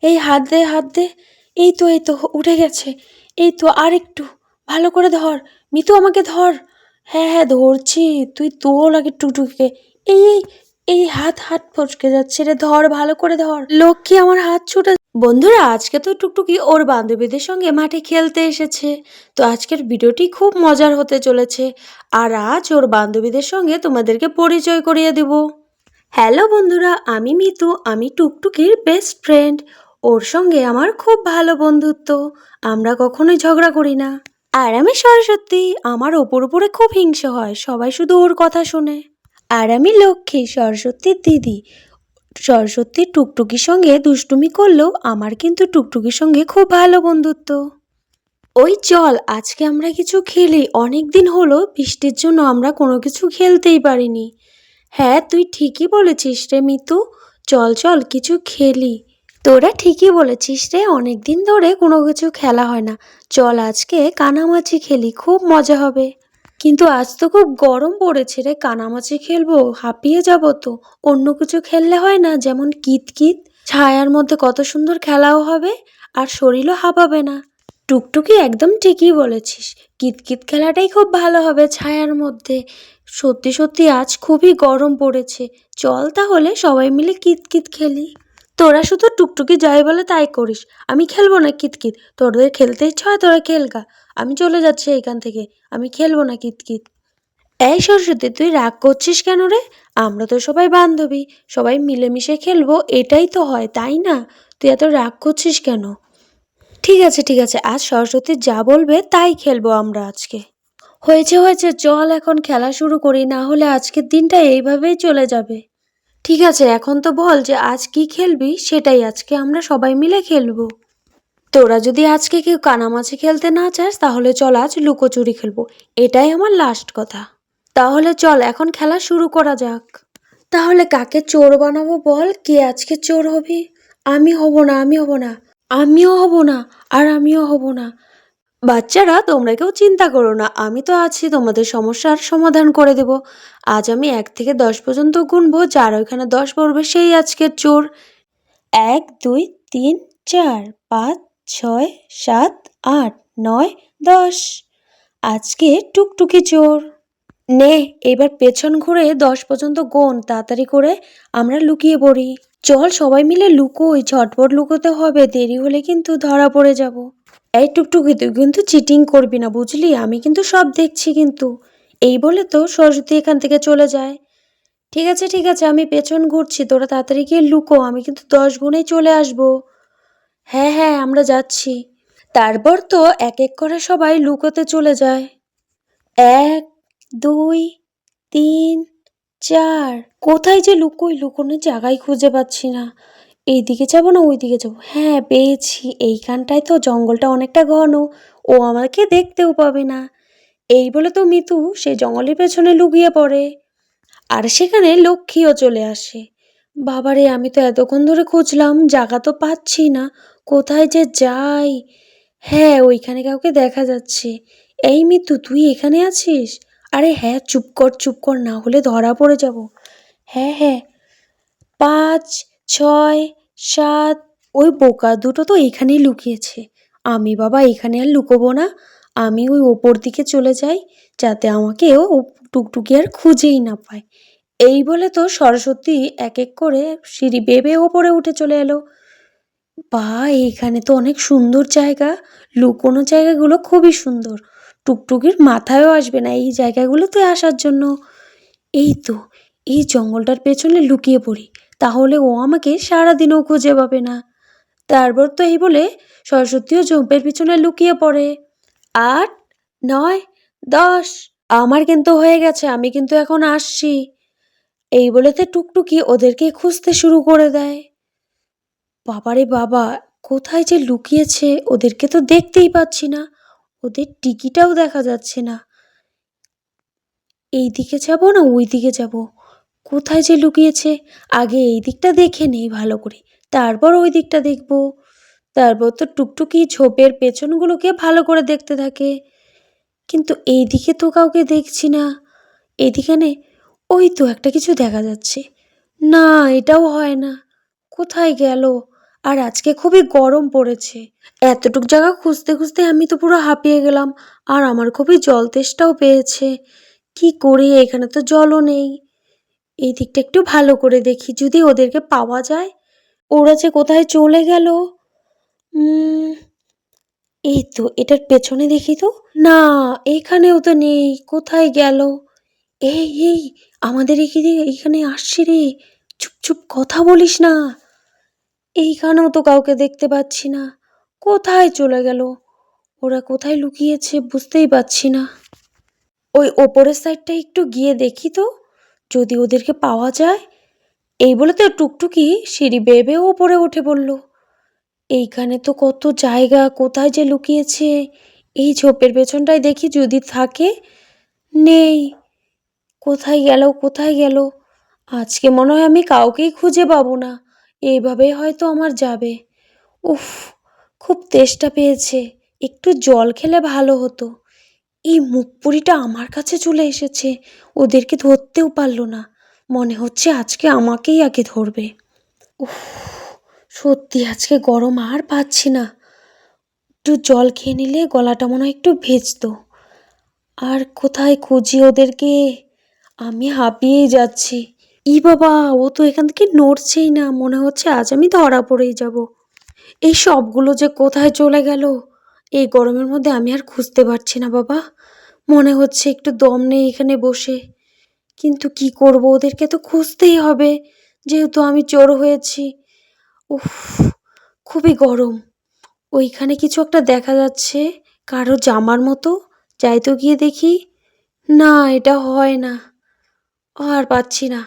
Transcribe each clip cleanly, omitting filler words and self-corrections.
এই হাত দে, হাত দে। এই তো উঠে গেছে। এই তো আর একটু ভালো করে ধর। মিতু আমাকে ধর। হ্যাঁ হ্যাঁ ধরছি, তুই তোল আগে টুকটুকিকে। এই এই এই হাত হাত ফসকে যাচ্ছে রে, ধর ভালো করে ধর। লক্ষ্মী আমার হাত ছুটে। বন্ধুরা, আজকে তো টুকটুকি ওর বান্ধবীদের সঙ্গে মাঠে খেলতে এসেছে। তো আজকের ভিডিওটি খুব মজার হতে চলেছে। আর আজ ওর বান্ধবীদের সঙ্গে তোমাদেরকে পরিচয় করিয়ে দেব। হ্যালো বন্ধুরা, আমি মিতু, আমি টুকটুকির বেস্ট ফ্রেন্ড। ওর সঙ্গে আমার খুব ভালো বন্ধুত্ব, আমরা কখনোই ঝগড়া করি না। আর আমি সরস্বতী, আমার ওপর উপরে খুব হিংসে হয়, সবাই শুধু ওর কথা শোনে। আর আমি লক্ষ্মী, সরস্বতীর দিদি। সরস্বতী টুকটুকির সঙ্গে দুষ্টুমি করলেও আমার কিন্তু টুকটুকির সঙ্গে খুব ভালো বন্ধুত্ব। ওই চল আজকে আমরা কিছু খেলি, অনেক দিন হলো বৃষ্টির জন্য আমরা কোনো কিছু খেলতেই পারিনি। হ্যাঁ তুই ঠিকই বলেছিস রে মিতু, চল চল কিছু খেলি। তোরা ঠিকই বলেছিস রে, অনেক দিন ধরে কোনো কিছু খেলা হয় না। চল আজকে কানামাছি খেলি, খুব মজা হবে। কিন্তু আজ তো খুব গরম পড়েছে রে, কানামাছি খেলবো হাঁপিয়ে যাব তো। অন্য কিছু খেললে হয় না, যেমন কিতকিত, ছায়ার মধ্যে কত সুন্দর খেলাও হবে আর শরীরও হাঁপাবে না। টুকটুকি একদম ঠিকই বলেছিস, কিতকিত খেলাটাই খুব ভালো হবে ছায়ার মধ্যে। সত্যি সত্যি আজ খুবই গরম পড়েছে, চল তাহলে সবাই মিলে কিতকিত খেলি। তোরা শুধু টুকটুকি যাই বলে তাই করিস, আমি খেলবো না কিতকিত। তোদের খেলতে ইচ্ছা হয় তোরা খেলগা, আমি চলে যাচ্ছি এখান থেকে, আমি খেলবো না কিতকিত। এই সরস্বতী, তুই রাগ করছিস কেন রে? আমরা তো সবাই বান্ধবী, সবাই মিলেমিশে খেলবো, এটাই তো হয় তাই না? তুই এত রাগ করছিস কেন? ঠিক আছে ঠিক আছে, আজ সরস্বতী যা বলবে তাই খেলবো আমরা আজকে। হয়েছে হয়েছে, চল এখন খেলা শুরু করি, না হলে আজকের দিনটা এইভাবেই চলে যাবে। ঠিক আছে, এখন তো বল যে আজ কি খেলবি, সেটাই আজকে আমরা সবাই মিলে খেলবো। তোরা যদি আজকে কেউ কানামাছি খেলতে না চাস তাহলে চল আজ লুকোচুরি খেলবো, এটাই আমার লাস্ট কথা। তাহলে চল এখন খেলা শুরু করা যাক। তাহলে কাকে চোর বানাবো বল, কে আজকে চোর হবি? আমি হব না, আমি হব না। আমিও হব না, আর আমিও হব না। বাচ্চারা তোমরা কেউ চিন্তা করো না, আমি তো আছি, তোমাদের সমস্যার সমাধান করে দেব। আজ আমি 1 থেকে 10 পর্যন্ত গুনবো, যার ওইখানে 10 পড়বে সেই আজকের চোর। 1 2 3 4 5 6 7 8 9 10। আজকে টুকটুকি চোর। নে, এবার পেছন ঘুরে 10 পর্যন্ত গোন, তাড়াতাড়ি করে আমরা লুকিয়ে পড়ি। চল সবাই মিলে লুকোই, ঝটপট লুকোতে হবে, দেরি হলে কিন্তু ধরা পড়ে যাব। এই টুকটুকি, তুই কিন্তু চিটিং করবি না বুঝলি, আমি কিন্তু সব দেখছি কিন্তু। এই বলে তো সরস্বতী এখান থেকে চলে যায়। ঠিক আছে ঠিক আছে, আমি পেছন ঘুরছি, তোরা তাড়াতাড়ি গিয়ে লুকো, আমি কিন্তু 10 গুণেই চলে আসবো। হ্যাঁ হ্যাঁ আমরা যাচ্ছি। তারপর তো এক এক করে সবাই লুকোতে চলে যায়। 1 2 3 4। কোথায় যে লুকোই, লুকোনোর জায়গায় খুঁজে পাচ্ছি না। এইদিকে যাবো না ওইদিকে যাবো? হ্যাঁ পেয়েছি, এইখানটায় তো জঙ্গলটা অনেকটা ঘন, ও আমাকে দেখতেও পাবে না। এই বলে তো মিতু সে জঙ্গলের পেছনে লুকিয়ে পড়ে। আর সেখানে লক্ষ্মীও চলে আসে। বাবারে, আমি তো এতক্ষণ ধরে খুঁজলাম, জায়গা তো পাচ্ছি না, কোথায় যে যাই। হ্যাঁ ওইখানে কাউকে দেখা যাচ্ছে। এই মিতু, তুই এখানে আছিস? আরে হ্যাঁ, চুপ কর, না হলে ধরা পড়ে যাব। হ্যাঁ হ্যাঁ, 5 6 7। ওই বোকা দুটো তো এখানেই লুকিয়েছে। আমি বাবা এখানে আর লুকোবো না, আমি ওই ওপর দিকে চলে যাই, যাতে আমাকে ও টুকটুকি আর খুঁজেই না পায়। এই বলে তো সরস্বতী এক এক করে সিঁড়ি বেয়ে বেয়ে ওপরে উঠে চলে এলো। বা, এইখানে তো অনেক সুন্দর জায়গা, লুকোনো জায়গাগুলো খুবই সুন্দর। টুকটুকির মাথায়ও আসবে না এই জায়গাগুলোতে আসার জন্য। এই তো, এই জঙ্গলটার পেছনে লুকিয়ে পড়ি, তাহলে ও আমাকে সারাদিনও খুঁজে পাবে না। তারপর তো এই বলে সরস্বতীও ঝোপের পিছনে লুকিয়ে পড়ে। 8 9 10। আমার কিন্তু হয়ে গেছে, আমি কিন্তু এখন আসছি। এই বলেতে টুকটুকি ওদেরকে খুঁজতে শুরু করে দেয়। বাবারে বাবা, কোথায় যে লুকিয়েছে, ওদেরকে তো দেখতেই পাচ্ছি না, ওদের টিকিটাও দেখা যাচ্ছে না। এই দিকে যাব না ওই দিকে যাব, কোথায় যে লুকিয়েছে? আগে এই দিকটা দেখে নেই ভালো করে, তারপর ওই দিকটা দেখব। তারপর তো টুকটুকি ঝোপের পেছনগুলোকে ভালো করে দেখতে থাকে, কিন্তু এই দিকে তো কাউকে দেখছি না। এদিকে ওই তো একটা কিছু দেখা যাচ্ছে। না, এটাও হয় না, কোথায় গেল? আর আজকে খুবই গরম পড়েছে। এতটুক জায়গা খুঁজতে খুঁজতে আমি তো পুরো হাঁপিয়ে গেলাম। আর আমার খুবই জল তেষ্টাও পেয়েছে। কি করি, এখানে তো জলও নেই। এই দিকটা একটু ভালো করে দেখি, যদি ওদেরকে পাওয়া যায়। ওরা যে কোথায় চলে গেল। উম এই তো এটার পেছনে দেখি তো। না, এখানেও তো নেই। কোথায় গেল? এই আমাদের এইখানে আসছে রে। চুপ চুপ, কথা বলিস না। এইখানেও তো কাউকে দেখতে পাচ্ছি না। কোথায় চলে গেল? ওরা কোথায় লুকিয়েছে বুঝতেই পারছি না। ওই ওপরের সাইডটা একটু গিয়ে দেখি তো, যদি ওদেরকে পাওয়া যায়। এই বলে তো টুকটুকি সিঁড়ি বেয়ে বেয়ে ওপরে উঠে পড়ল। এইখানে তো কত জায়গা, কোথায় যে লুকিয়েছে। এই ঝোপের পেছনটায় দেখি যদি থাকে। নেই। কোথায় গেল, কোথায় গেল? আজকে মনে হয় আমি কাউকেই খুঁজে পাবো না। এইভাবেই হয়তো আমার যাবে। উফ, খুব তেষ্টা পেয়েছে। একটু জল খেলে ভালো হতো। এই মুখপুরিটা আমার কাছে চলে এসেছে। ওদেরকে ধরতেও পারলো না। মনে হচ্ছে আজকে আমাকেই আগে ধরবে। উফ, সত্যি আজকে গরম আর পাচ্ছি না। একটু জল খেয়ে নিলে গলাটা মনে হয় একটু ভেজতো। আর কোথায় খুঁজি ওদেরকে? আমি হাঁপিয়েই যাচ্ছি। বাবা, ও তো এখান থেকে নড়ছেই না। মনে হচ্ছে আজ আমি ধরা পড়েই যাব। এই সবগুলো যে কোথায় চলে গেল। এই গরমের মধ্যে আমি আর খুঁজতে পারছি না বাবা। মনে হচ্ছে একটু দম নেই এখানে বসে। কিন্তু কি করব, ওদেরকে তো খুঁজতেই হবে, যেহেতু আমি চোর হয়েছি। উফ, খুবই গরম। ওইখানে কিছু একটা দেখা যাচ্ছে, কারো জামার মতো। যাই তো গিয়ে দেখি। না, এটা হয় না। আর পাচ্ছি না।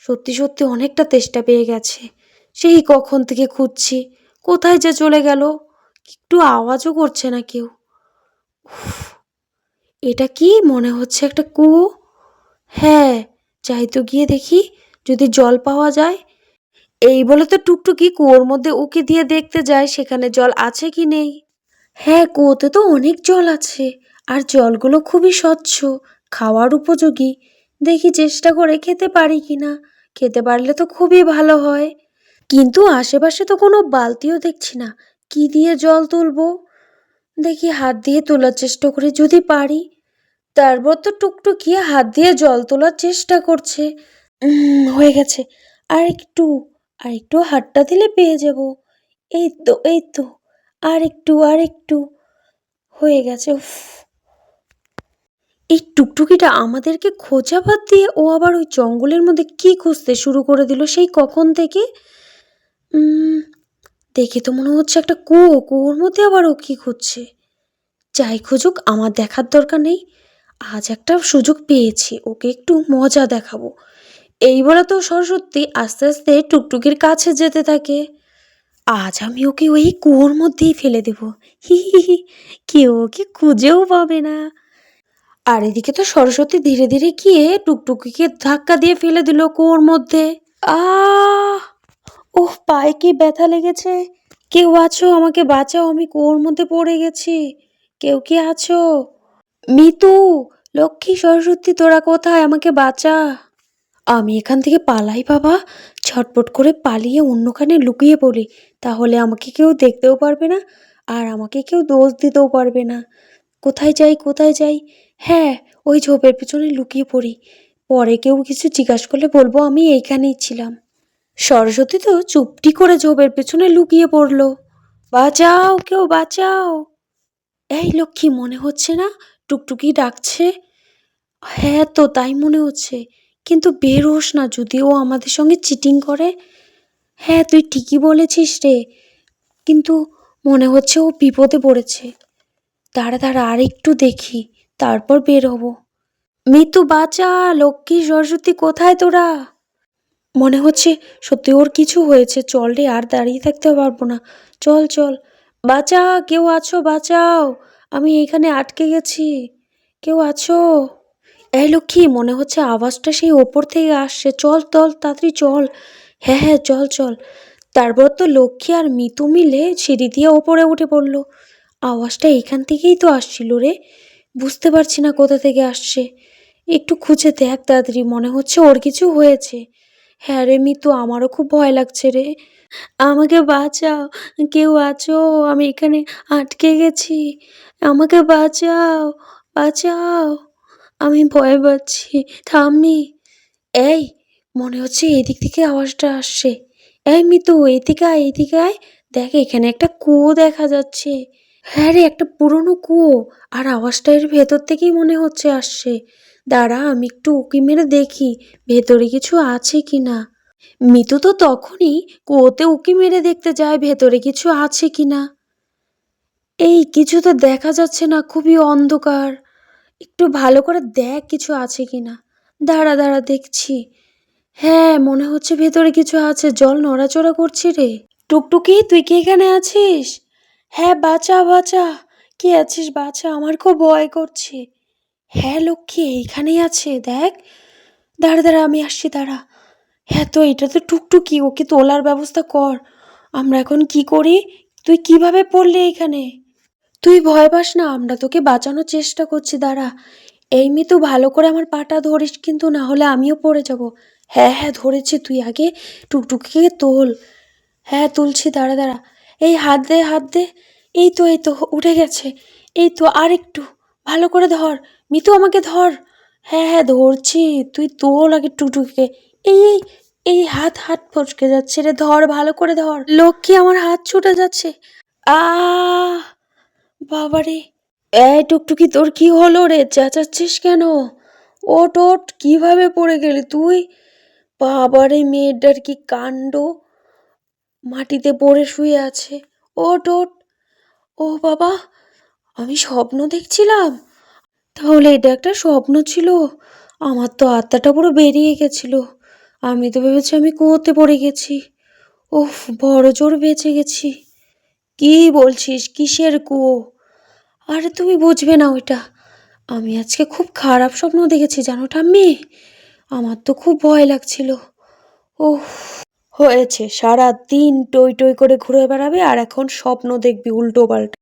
সত্যি সত্যি অনেকটা তেষ্টা পেয়ে গেছে। সেই কখন থেকে খুঁজছি। কোথায় যে চলে গেল। একটু আওয়াজও করছে না কেউ। উফ, এটা কি মনে হচ্ছে একটা কুয়ো। হ্যাঁ, যাই তো গিয়ে দেখি যদি জল পাওয়া যায়। এই বলে তো টুকটুকি কুয়োর মধ্যে উকি দিয়ে দেখতে যায় সেখানে জল আছে কি নেই। হ্যাঁ, কুয়োতে তো অনেক জল আছে। আর জলগুলো খুবই স্বচ্ছ, খাওয়ার উপযোগী। দেখি চেষ্টা করে খেতে পারি কিনা। খেতে পারলে তো খুবই ভালো হয়। কিন্তু আশেপাশে তো কোনো বালতিও দেখছি না। কি দিয়ে জল তুলবো? দেখি হাত দিয়ে তোলার চেষ্টা করি, যদি পারি। তারপর তো টুকটুকি হাত দিয়ে জল তোলার চেষ্টা করছে। হয়ে গেছে। আর একটু, আর একটু হাতটা দিলে পেয়ে যাব। এই তো, এই তো। আর একটু, আর একটু। হয়ে গেছে। উফ, এই টুকটুকিটা আমাদেরকে খোঁজা বাদ দিয়ে ও আবার ওই জঙ্গলের মধ্যে কি খুঁজতে শুরু করে দিল সেই কখন থেকে। উম দেখে তো মনে হচ্ছে একটা কুয়ো। কুয়োর মধ্যে আবার ও কি খুঁজছে? যাই খুঁজুক, আমার দেখার দরকার নেই। আজ একটা সুযোগ পেয়েছি, ওকে একটু মজা দেখাবো। এই বলে তো সরস্বতী আস্তে আস্তে টুকটুকির কাছে যেতে থাকে। আজ আমি ওকে ওই কুয়োর মধ্যেই ফেলে দেব। হি হি হি। কেউ ওকে খুঁজেও পাবে না। আর এদিকে তো সরস্বতী ধীরে ধীরে গিয়ে টুকটুকিকে ধাক্কা দিয়ে ফেলে দিল কুয়োর মধ্যে। আহ, ওহ, পায়ে কি ব্যথা লেগেছে। কেউ আছো, আমাকে বাঁচাও, আমি কুয়োর মধ্যে পড়ে গেছি। কেউ কি আছো? মিতু, লক্ষ্মী, সরস্বতী, তোরা কোথায়? আমাকে বাঁচা। আমি এখান থেকে পালাই বাবা। ছটপট করে পালিয়ে অন্যখানে লুকিয়ে পড়ি। তাহলে আমাকে কেউ দেখতেও পারবে না। আর আমাকে কেউ দোষ দিতেও পারবে না। কোথায় যাই, কোথায় যাই? হ্যাঁ, ওই ঝোপের পিছনে লুকিয়ে পড়ি। পরে কেউ কিছু জিজ্ঞাসা করলে বলবো আমি এইখানেই ছিলাম। সরস্বতী তো চুপটি করে ঝোপের পেছনে লুকিয়ে পড়ল। বাঁচাও, কেউ বাঁচাও। এই লক্ষ্মী, মনে হচ্ছে না টুকটুকি ডাকছে? হ্যাঁ তো, তাই মনে হচ্ছে। কিন্তু বের হোস না, যদি ও আমাদের সঙ্গে চিটিং করে। হ্যাঁ, তুই ঠিকই বলেছিস রে। কিন্তু মনে হচ্ছে ও বিপদে পড়েছে। দাঁড়া দাঁড়া, আর একটু দেখি, তারপর বের হব। মিতু বাঁচা, লক্ষ্মী, সরস্বতী, কোথায় তোরা? মনে হচ্ছে সত্যি ওর কিছু হয়েছে। চল রে, আর দাঁড়িয়ে থাকতে পারবো না। চল চল। বাঁচা, কেউ আছো, বাঁচাও। আমি এইখানে আটকে গেছি। কেউ আছো? এই লক্ষ্মী, মনে হচ্ছে আওয়াজটা সেই ওপর থেকে আসছে। চল চল, তাড়াতাড়ি চল। হ্যাঁ হ্যাঁ, চল চল। তারপর তো লক্ষ্মী আর মিতু মিলে সিঁড়ি দিয়ে ওপরে উঠে পড়লো। আওয়াজটা এখান থেকেই তো আসছিল রে। বুঝতে পারছি না কোথা থেকে আসছে। একটু খুঁজে দেখ তাড়াতাড়ি, মনে হচ্ছে ওর কিছু হয়েছে। হ্যাঁ রে মিতু, আমারও খুব ভয় লাগছে রে। আমাকে বাঁচাও, কেউ আছো? আমি এখানে আটকে গেছি। আমাকে বাঁচাও, বাঁচাও। আমি ভয় পাচ্ছি। ঠাম্মি, এই মনে হচ্ছে এদিক থেকে আওয়াজটা আসছে। এই মিতু, এদিকে আয়, এদিকে আয়। দেখ এখানে একটা কুয়ো দেখা যাচ্ছে। হ্যাঁ রে, একটা পুরনো কুয়ো। আর আওয়াজটা এর ভেতর থেকেই মনে হচ্ছে আসছে। দাঁড়া, আমি একটু উঁকি মেরে দেখি ভেতরে কিছু আছে কিনা। মিতু তো তখনই কুয়োতে উঁকি মেরে দেখতে যায় ভেতরে কিছু আছে কিনা। এই কিছু তো দেখা যাচ্ছে না, খুবই অন্ধকার। একটু ভালো করে দেখ কিছু আছে কিনা। দাঁড়া দাঁড়া, দেখছি। হ্যাঁ, মনে হচ্ছে ভেতরে কিছু আছে, জল নড়াচড়া করছে রে। টুকটুকি, তুই কি এখানে আছিস? হ্যাঁ, বাঁচা বাঁচা। কি আছিস, বাঁচা, আমার খুব ভয় করছে। হ্যাঁ লক্ষ্মী, এইখানেই আছে, দেখ। দাঁড়া দাঁড়া, আমি আসছি, দাঁড়া। হ্যাঁ তো এটা তো টুকটুকি, ওকে তোলার ব্যবস্থা কর। আমরা এখন কি করি? তুই কিভাবে পড়লি এইখানে? তুই ভয় পাস না, আমরা তোকে বাঁচানোর চেষ্টা করছি, দাঁড়া। এই মিতু, ভালো করে আমার পাটা ধরিস কিন্তু, না হলে আমিও পড়ে যাব। হ্যাঁ হ্যাঁ, ধরেছি, তুই আগে টুকটুকিকে তোল। হ্যাঁ তুলছি, দাঁড়া দাঁড়া। এই হাত দে, হাত দে। এই তো উঠে গেছে। এই তো, আর একটু ভালো করে ধর। মিতু, আমাকে ধর। হ্যাঁ হ্যাঁ, ধরছি। তুই তোল আগে টুকটুকিকে। এই এই এই হাত হাত ফসকে যাচ্ছে রে, ধর ভালো করে ধর। লক্ষ্মী, আমার হাত ছুটে যাচ্ছে। আহ বাবারে। এই টুকটুকি, তোর কি হলো রে? চেঁচাচ্ছিস কেন? ওট ওট, কিভাবে পড়ে গেলি তুই? বাবারে, মেয়েটার কি কাণ্ড! মাটিতে পড়ে শুয়ে আছে। ওট ওট। ও বাবা, আমি স্বপ্ন দেখছিলাম? তাহলে এটা একটা স্বপ্ন ছিল? আমার তো আত্মাটা পুরো বেরিয়ে গেছিল। আমি তো ভেবেছি আমি কুয়োতে পড়ে গেছি। উফ, বড় জোর বেঁচে গেছি। কি বলছিস? কিসের কুয়ো? আরে তুমি বুঝবে না ওইটা। আমি আজকে খুব খারাপ স্বপ্ন দেখেছি জানো ঠাম্মি। আমার তো খুব ভয় লাগছিল। ওহ, হয়েছে, সারা দিন টই টই করে ঘুরে বেড়াবে আর এখন স্বপ্ন দেখবি উল্টো পাল্টা।